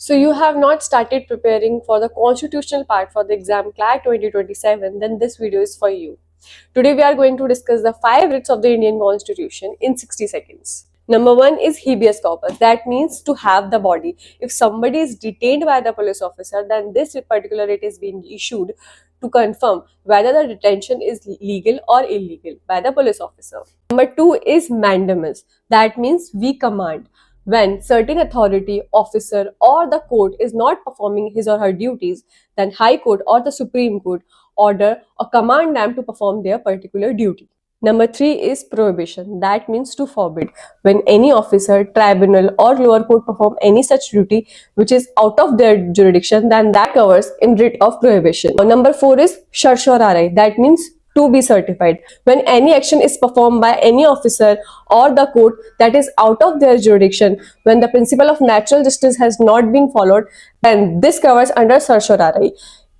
So you have not started preparing for the constitutional part for the exam CLAT 2027, then this video is for you. Today we are going to discuss the 5 writs of the Indian Constitution in 60 seconds. Number 1 is habeas corpus. That means to have the body. If somebody is detained by the police officer, then this particular writ is being issued to confirm whether the detention is legal or illegal by the police officer. Number 2 is mandamus. That means we command. When certain authority, officer or the court is not performing his or her duties, then High Court or the Supreme Court order or command them to perform their particular duty. Number 3 is prohibition. That means to forbid. When any officer, tribunal or lower court perform any such duty which is out of their jurisdiction, then that covers in writ of prohibition. Number 4 is certiorari. That means to be certified. When any action is performed by any officer or the court that is out of their jurisdiction, when the principle of natural justice has not been followed, then this covers under certiorari.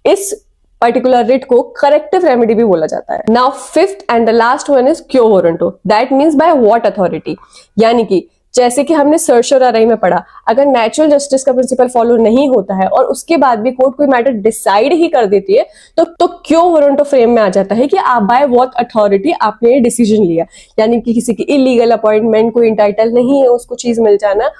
इस particular writ को corrective remedy भी बोला जाता है. Now fifth and the last one is क्यो warranto. That means by what authority. यानी कि जैसे कि हमने certiorari में पढ़ा, अगर नेचुरल जस्टिस का प्रिंसिपल फॉलो नहीं होता है और उसके बाद भी कोर्ट कोई मैटर डिसाइड ही कर देती है तो क्यों वारंटो फ्रेम में आ जाता है कि आप बाय व्हाट अथॉरिटी आपने ये डिसीजन लिया. यानी कि किसी की इलीगल अपॉइंटमेंट कोई इंटाइटल नहीं है उसको चीज मिल जाना.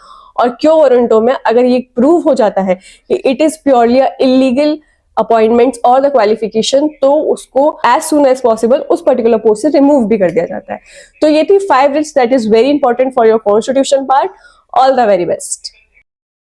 और क्यों वारंटो में अगर ये प्रूव हो जाता है कि it is purely illegal appointments और द क्वालिफिकेशन, तो उसको एज सुन एज पॉसिबल उस पर्टिकुलर पोस्ट से रिमूव भी कर दिया जाता है. तो ये थी 5 writs that is very important for your constitution part. All the very best.